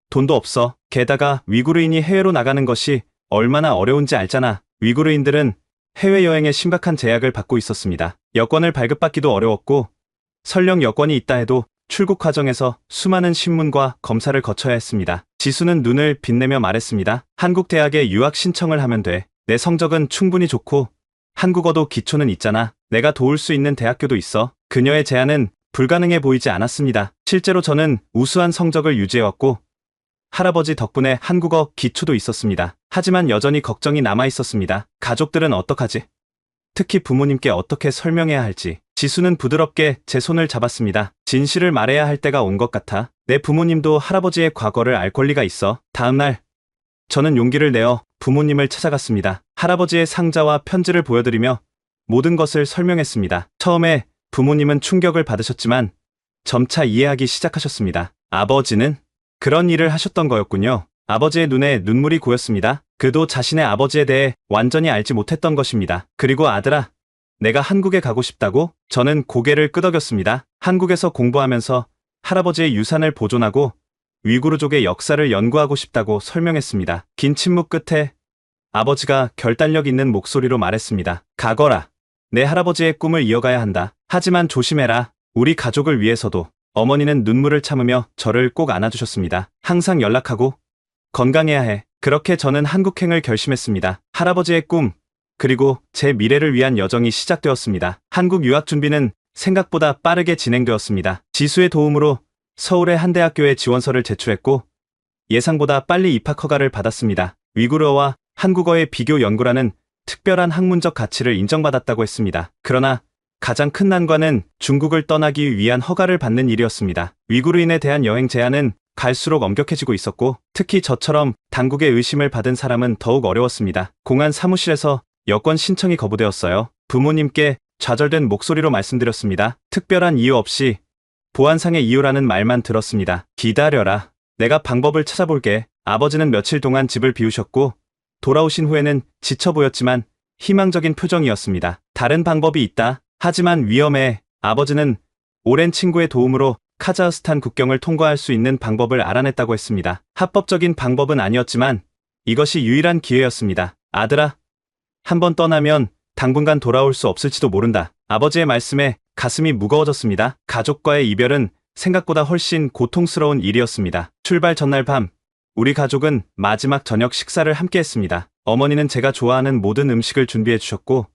돈도 없어. 게다가 위구르인이 해외로 나가는 것이 얼마나 어려운지 알잖아. 위구르인들은 해외여행에 심각한 제약을 받고 있었습니다. 여권을 발급받기도 어려웠고 설령 여권이 있다 해도 출국 과정에서 수많은 신문과 검사를 거쳐야 했습니다. 지수는 눈을 빛내며 말했습니다. 한국 대학에 유학 신청을 하면 돼. 내 성적은 충분히 좋고 한국어도 기초는 있잖아. 내가 도울 수 있는 대학교도 있어. 그녀의 제안은 불가능해 보이지 않았습니다. 실제로 저는 우수한 성적을 유지해왔고 할아버지 덕분에 한국어 기초도 있었습니다. 하지만 여전히 걱정이 남아 있었습니다. 가족들은 어떡하지? 특히 부모님께 어떻게 설명해야 할지. 지수는 부드럽게 제 손을 잡았습니다. 진실을 말해야 할 때가 온 것 같아. 내 부모님도 할아버지의 과거를 알 권리가 있어. 다음 날 저는 용기를 내어 부모님을 찾아갔습니다. 할아버지의 상자와 편지를 보여드리며 모든 것을 설명했습니다. 처음에 부모님은 충격을 받으셨지만 점차 이해하기 시작하셨습니다. 아버지는 그런 일을 하셨던 거였군요. 아버지의 눈에 눈물이 고였습니다. 그도 자신의 아버지에 대해 완전히 알지 못했던 것입니다. 그리고 아들아, 내가 한국에 가고 싶다고? 저는 고개를 끄덕였습니다. 한국에서 공부하면서 할아버지의 유산을 보존하고 위구르족의 역사를 연구하고 싶다고 설명했습니다. 긴 침묵 끝에 아버지가 결단력 있는 목소리로 말했습니다. 가거라. 내 할아버지의 꿈을 이어가야 한다. 하지만 조심해라. 우리 가족을 위해서도. 어머니는 눈물을 참으며 저를 꼭 안아주셨습니다. 항상 연락하고 건강해야 해. 그렇게 저는 한국행을 결심했습니다. 할아버지의 꿈, 그리고 제 미래를 위한 여정이 시작되었습니다. 한국 유학 준비는 생각보다 빠르게 진행되었습니다. 지수의 도움으로 서울의 한 대학교에 지원서를 제출했고 예상보다 빨리 입학 허가를 받았습니다. 위구르어와 한국어의 비교 연구라는 특별한 학문적 가치를 인정받았다고 했습니다. 그러나 가장 큰 난관은 중국을 떠나기 위한 허가를 받는 일이었습니다. 위구르인에 대한 여행 제한은 갈수록 엄격해지고 있었고 특히 저처럼 당국의 의심을 받은 사람은 더욱 어려웠습니다. 공안 사무실에서 여권 신청이 거부되었어요. 부모님께 좌절된 목소리로 말씀드렸습니다. 특별한 이유 없이 보안상의 이유라는 말만 들었습니다. 기다려라. 내가 방법을 찾아볼게. 아버지는 며칠 동안 집을 비우셨고 돌아오신 후에는 지쳐 보였지만 희망적인 표정이었습니다. 다른 방법이 있다. 하지만 위험해. 아버지는 오랜 친구의 도움으로 카자흐스탄 국경을 통과할 수 있는 방법을 알아냈다고 했습니다. 합법적인 방법은 아니었지만 이것이 유일한 기회였습니다. 아들아, 한번 떠나면 당분간 돌아올 수 없을지도 모른다. 아버지의 말씀에 가슴이 무거워졌습니다. 가족과의 이별은 생각보다 훨씬 고통스러운 일이었습니다. 출발 전날 밤, 우리 가족은 마지막 저녁 식사를 함께 했습니다. 어머니는 제가 좋아하는 모든 음식을 준비해 주셨고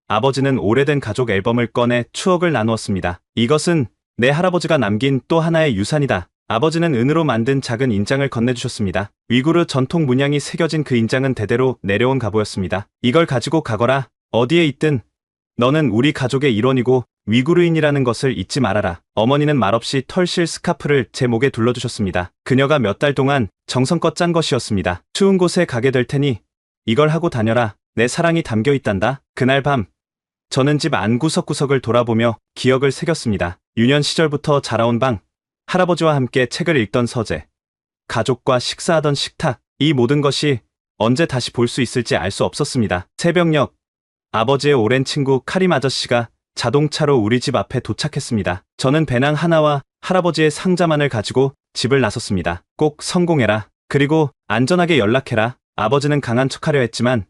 아버지는 오래된 가족 앨범을 꺼내 추억을 나누었습니다. 이것은 내 할아버지가 남긴 또 하나의 유산이다. 아버지는 은으로 만든 작은 인장을 건네주셨습니다. 위구르 전통 문양이 새겨진 그 인장은 대대로 내려온 갑오였습니다. 이걸 가지고 가거라. 어디에 있든 너는 우리 가족의 일원이고 위구르인이라는 것을 잊지 말아라. 어머니는 말없이 털실 스카프를 제 목에 둘러주셨습니다. 그녀가 몇 달 동안 정성껏 짠 것이었습니다. 추운 곳에 가게 될 테니 이걸 하고 다녀라. 내 사랑이 담겨 있단다. 그날 밤 저는 집 안구석구석을 돌아보며 기억을 새겼습니다. 유년 시절부터 자라온 방, 할아버지와 함께 책을 읽던 서재, 가족과 식사하던 식탁, 이 모든 것이 언제 다시 볼 수 있을지 알 수 없었습니다. 새벽녘, 아버지의 오랜 친구 카림 아저씨가 자동차로 우리 집 앞에 도착했습니다. 저는 배낭 하나와 할아버지의 상자만을 가지고 집을 나섰습니다. 꼭 성공해라. 그리고 안전하게 연락해라. 아버지는 강한 척하려 했지만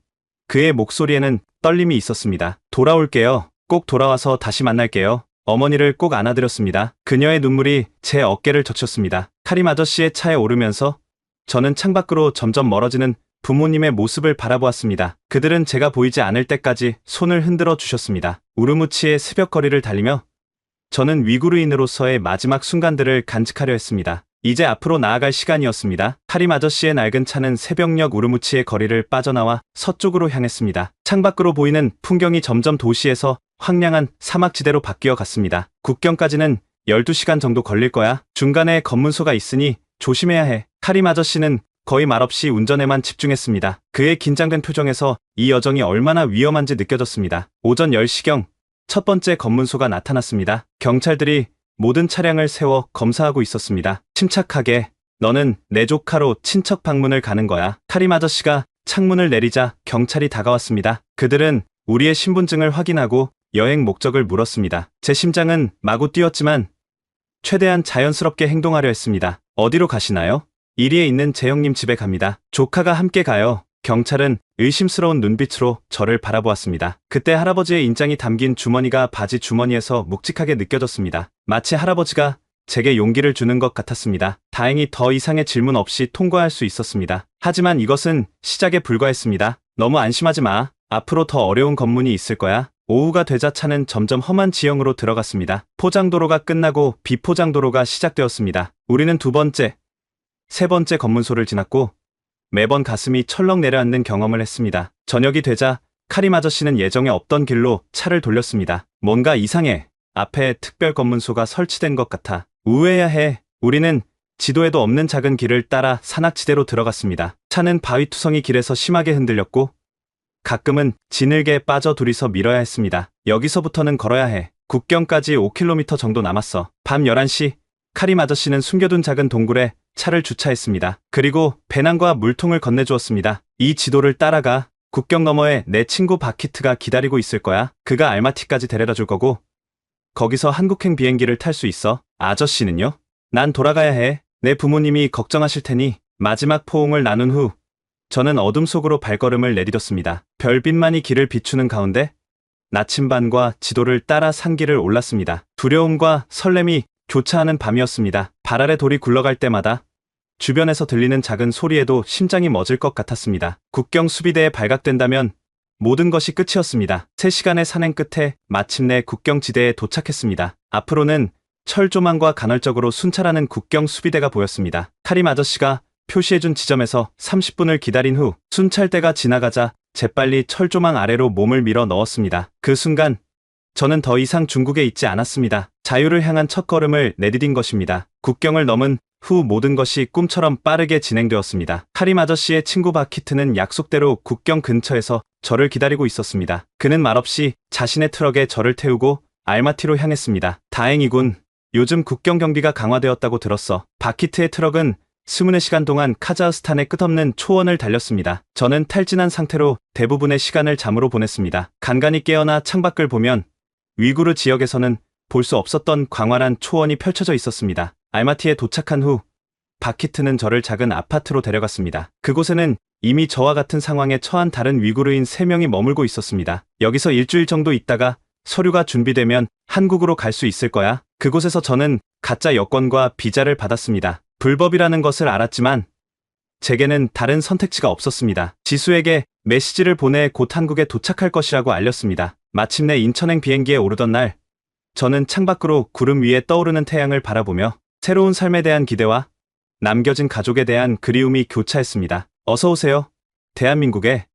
그의 목소리에는 떨림이 있었습니다. 돌아올게요. 꼭 돌아와서 다시 만날게요. 어머니를 꼭 안아드렸습니다. 그녀의 눈물이 제 어깨를 젖혔습니다. 카림 아저씨의 차에 오르면서 저는 창밖으로 점점 멀어지는 부모님의 모습을 바라보았습니다. 그들은 제가 보이지 않을 때까지 손을 흔들어 주셨습니다. 우르무치의 새벽거리를 달리며 저는 위구르인으로서의 마지막 순간들을 간직하려 했습니다. 이제 앞으로 나아갈 시간이었습니다. 카림 아저씨의 낡은 차는 새벽녘 우르무치의 거리를 빠져나와 서쪽으로 향했습니다. 창밖으로 보이는 풍경이 점점 도시에서 황량한 사막지대로 바뀌어 갔습니다. 국경까지는 12시간 정도 걸릴 거야. 중간에 검문소가 있으니 조심해야 해. 카림 아저씨는 거의 말없이 운전에만 집중했습니다. 그의 긴장된 표정에서 이 여정이 얼마나 위험한지 느껴졌습니다. 오전 10시경 첫 번째 검문소가 나타났습니다. 경찰들이 모든 차량을 세워 검사하고 있었습니다. 침착하게, 너는 내 조카로 친척 방문을 가는 거야. 카림 아저씨가 창문을 내리자 경찰이 다가왔습니다. 그들은 우리의 신분증을 확인하고 여행 목적을 물었습니다. 제 심장은 마구 뛰었지만 최대한 자연스럽게 행동하려 했습니다. 어디로 가시나요? 이리에 있는 제 형님 집에 갑니다. 조카가 함께 가요. 경찰은 의심스러운 눈빛으로 저를 바라보았습니다. 그때 할아버지의 인장이 담긴 주머니가 바지 주머니에서 묵직하게 느껴졌습니다. 마치 할아버지가 제게 용기를 주는 것 같았습니다. 다행히 더 이상의 질문 없이 통과할 수 있었습니다. 하지만 이것은 시작에 불과했습니다. 너무 안심하지 마. 앞으로 더 어려운 검문이 있을 거야. 오후가 되자 차는 점점 험한 지형으로 들어갔습니다. 포장도로가 끝나고 비포장도로가 시작되었습니다. 우리는 두 번째, 세 번째 검문소를 지났고 매번 가슴이 철렁 내려앉는 경험을 했습니다. 저녁이 되자 카림 아저씨는 예정에 없던 길로 차를 돌렸습니다. 뭔가 이상해. 앞에 특별 검문소가 설치된 것 같아. 우회해야 해. 우리는 지도에도 없는 작은 길을 따라 산악지대로 들어갔습니다. 차는 바위투성이 길에서 심하게 흔들렸고 가끔은 진흙에 빠져 둘이서 밀어야 했습니다. 여기서부터는 걸어야 해. 국경까지 5km 정도 남았어. 밤 11시 카림 아저씨는 숨겨둔 작은 동굴에 차를 주차했습니다. 그리고 배낭과 물통을 건네주었습니다. 이 지도를 따라가. 국경 너머에 내 친구 바키트가 기다리고 있을 거야. 그가 알마티까지 데려다 줄 거고 거기서 한국행 비행기를 탈 수 있어. 아저씨는요? 난 돌아가야 해. 내 부모님이 걱정하실 테니. 마지막 포옹을 나눈 후 저는 어둠 속으로 발걸음을 내디뎠습니다. 별빛만이 길을 비추는 가운데 나침반과 지도를 따라 산길을 올랐습니다. 두려움과 설렘이 교차하는 밤이었습니다. 발 아래 돌이 굴러갈 때마다 주변에서 들리는 작은 소리에도 심장이 멎을 것 같았습니다. 국경 수비대에 발각된다면 모든 것이 끝이었습니다. 3시간의 산행 끝에 마침내 국경지대에 도착했습니다. 앞으로는 철조망과 간헐적으로 순찰하는 국경 수비대가 보였습니다. 카림 아저씨가 표시해준 지점에서 30분을 기다린 후 순찰대가 지나가자 재빨리 철조망 아래로 몸을 밀어 넣었습니다. 그 순간 저는 더 이상 중국에 있지 않았습니다. 자유를 향한 첫걸음을 내디딘 것입니다. 국경을 넘은 후 모든 것이 꿈처럼 빠르게 진행되었습니다. 카림 아저씨의 친구 바키트는 약속대로 국경 근처에서 저를 기다리고 있었습니다. 그는 말없이 자신의 트럭에 저를 태우고 알마티로 향했습니다. 다행이군. 요즘 국경 경비가 강화되었다고 들었어. 바키트의 트럭은 24시간 동안 카자흐스탄의 끝없는 초원을 달렸습니다. 저는 탈진한 상태로 대부분의 시간을 잠으로 보냈습니다. 간간히 깨어나 창밖을 보면 위구르 지역에서는 볼 수 없었던 광활한 초원이 펼쳐져 있었습니다. 알마티에 도착한 후 바키트는 저를 작은 아파트로 데려갔습니다. 그곳에는 이미 저와 같은 상황에 처한 다른 위구르인 3명이 머물고 있었습니다. 여기서 일주일 정도 있다가 서류가 준비되면 한국으로 갈 수 있을 거야. 그곳에서 저는 가짜 여권과 비자를 받았습니다. 불법이라는 것을 알았지만 제게는 다른 선택지가 없었습니다. 지수에게 메시지를 보내 곧 한국에 도착할 것이라고 알렸습니다. 마침내 인천행 비행기에 오르던 날, 저는 창밖으로 구름 위에 떠오르는 태양을 바라보며 새로운 삶에 대한 기대와 남겨진 가족에 대한 그리움이 교차했습니다. 어서 오세요. 대한민국의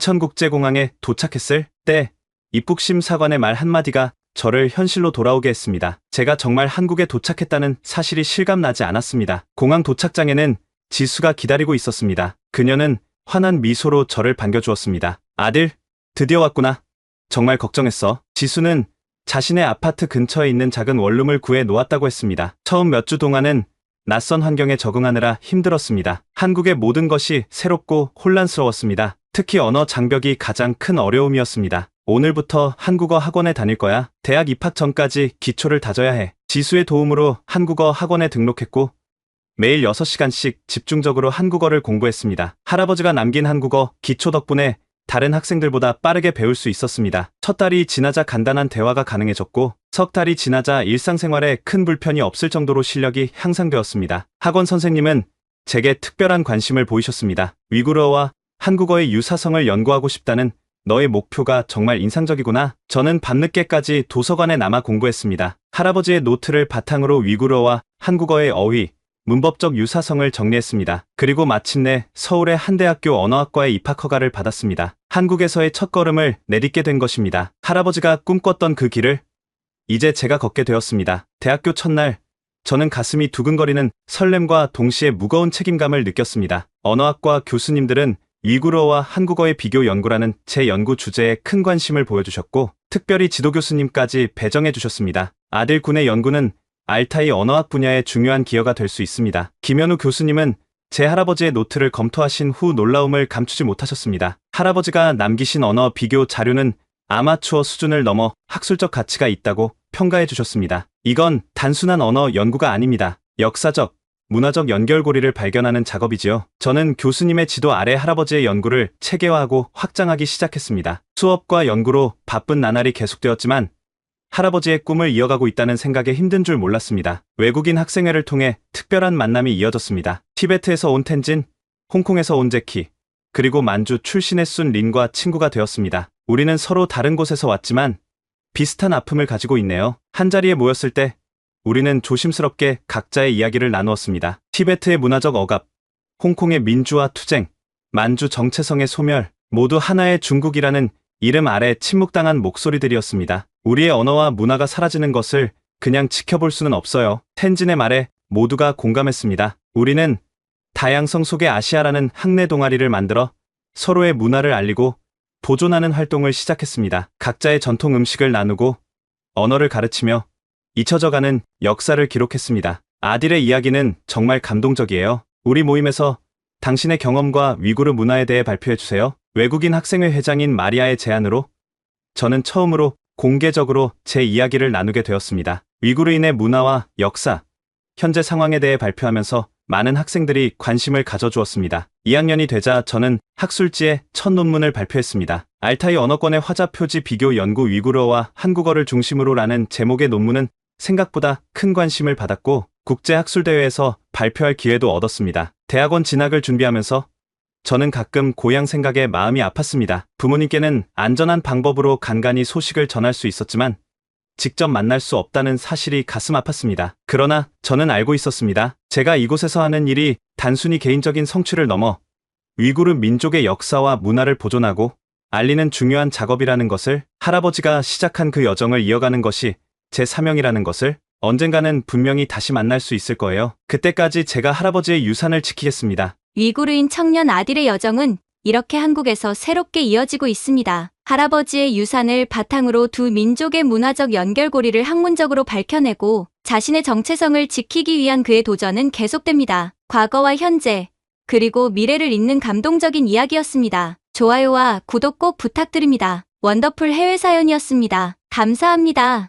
인천국제공항에 도착했을 때 입국심 사관의 말 한마디가 저를 현실로 돌아오게 했습니다. 제가 정말 한국에 도착했다는 사실이 실감나지 않았습니다. 공항 도착장에는 지수가 기다리고 있었습니다. 그녀는 환한 미소로 저를 반겨주었습니다. 아들, 드디어 왔구나. 정말 걱정했어. 지수는 자신의 아파트 근처에 있는 작은 원룸을 구해 놓았다고 했습니다. 처음 몇 주 동안은 낯선 환경에 적응하느라 힘들었습니다. 한국의 모든 것이 새롭고 혼란스러웠습니다. 특히 언어 장벽이 가장 큰 어려움이었습니다. 오늘부터 한국어 학원에 다닐 거야. 대학 입학 전까지 기초를 다져야 해. 지수의 도움으로 한국어 학원에 등록했고 매일 6시간씩 집중적으로 한국어를 공부했습니다. 할아버지가 남긴 한국어 기초 덕분에 다른 학생들보다 빠르게 배울 수 있었습니다. 첫 달이 지나자 간단한 대화가 가능해졌고 석 달이 지나자 일상생활에 큰 불편이 없을 정도로 실력이 향상되었습니다. 학원 선생님은 제게 특별한 관심을 보이셨습니다. 위구르어와 한국어의 유사성을 연구하고 싶다는 너의 목표가 정말 인상적이구나. 저는 밤늦게까지 도서관에 남아 공부했습니다. 할아버지의 노트를 바탕으로 위구르어와 한국어의 어휘, 문법적 유사성을 정리했습니다. 그리고 마침내 서울의 한 대학교 언어학과에 입학 허가를 받았습니다. 한국에서의 첫걸음을 내딛게 된 것입니다. 할아버지가 꿈꿨던 그 길을 이제 제가 걷게 되었습니다. 대학교 첫날, 저는 가슴이 두근거리는 설렘과 동시에 무거운 책임감을 느꼈습니다. 언어학과 교수님들은 위구르어와 한국어의 비교 연구라는 제 연구 주제에 큰 관심을 보여주셨고 특별히 지도교수님까지 배정해 주셨습니다. 아들 군의 연구는 알타이 언어학 분야에 중요한 기여가 될 수 있습니다. 김현우 교수님은 제 할아버지의 노트를 검토하신 후 놀라움을 감추지 못하셨습니다. 할아버지가 남기신 언어 비교 자료는 아마추어 수준을 넘어 학술적 가치가 있다고 평가해 주셨습니다. 이건 단순한 언어 연구가 아닙니다. 역사적, 문화적 연결고리를 발견하는 작업이지요. 저는 교수님의 지도 아래 할아버지의 연구를 체계화하고 확장하기 시작했습니다. 수업과 연구로 바쁜 나날이 계속되었지만 할아버지의 꿈을 이어가고 있다는 생각에 힘든 줄 몰랐습니다. 외국인 학생회를 통해 특별한 만남이 이어졌습니다. 티베트에서 온 텐진, 홍콩에서 온 제키, 그리고 만주 출신의 순 린과 친구가 되었습니다. 우리는 서로 다른 곳에서 왔지만 비슷한 아픔을 가지고 있네요. 한자리에 모였을 때 우리는 조심스럽게 각자의 이야기를 나누었습니다. 티베트의 문화적 억압, 홍콩의 민주화 투쟁, 만주 정체성의 소멸, 모두 하나의 중국이라는 이름 아래 침묵당한 목소리들이었습니다. 우리의 언어와 문화가 사라지는 것을 그냥 지켜볼 수는 없어요. 텐진의 말에 모두가 공감했습니다. 우리는 다양성 속의 아시아라는 학내 동아리를 만들어 서로의 문화를 알리고 보존하는 활동을 시작했습니다. 각자의 전통 음식을 나누고 언어를 가르치며 잊혀져가는 역사를 기록했습니다. 아딜의 이야기는 정말 감동적이에요. 우리 모임에서 당신의 경험과 위구르 문화에 대해 발표해주세요. 외국인 학생회 회장인 마리아의 제안으로 저는 처음으로 공개적으로 제 이야기를 나누게 되었습니다. 위구르인의 문화와 역사, 현재 상황에 대해 발표하면서 많은 학생들이 관심을 가져주었습니다. 2학년이 되자 저는 학술지에 첫 논문을 발표했습니다. 알타이 언어권의 화자 표지 비교 연구 위구르어와 한국어를 중심으로라는 제목의 논문은 생각보다 큰 관심을 받았고 국제학술대회에서 발표할 기회도 얻었습니다. 대학원 진학을 준비하면서 저는 가끔 고향 생각에 마음이 아팠습니다. 부모님께는 안전한 방법으로 간간히 소식을 전할 수 있었지만 직접 만날 수 없다는 사실이 가슴 아팠습니다. 그러나 저는 알고 있었습니다. 제가 이곳에서 하는 일이 단순히 개인적인 성취를 넘어 위구르 민족의 역사와 문화를 보존하고 알리는 중요한 작업이라는 것을, 할아버지가 시작한 그 여정을 이어가는 것이 제 사명이라는 것을, 언젠가는 분명히 다시 만날 수 있을 거예요. 그때까지 제가 할아버지의 유산을 지키겠습니다. 위구르인 청년 아딜의 여정은 이렇게 한국에서 새롭게 이어지고 있습니다. 할아버지의 유산을 바탕으로 두 민족의 문화적 연결고리를 학문적으로 밝혀내고 자신의 정체성을 지키기 위한 그의 도전은 계속됩니다. 과거와 현재, 그리고 미래를 잇는 감동적인 이야기였습니다. 좋아요와 구독 꼭 부탁드립니다. 원더풀 해외 사연이었습니다. 감사합니다.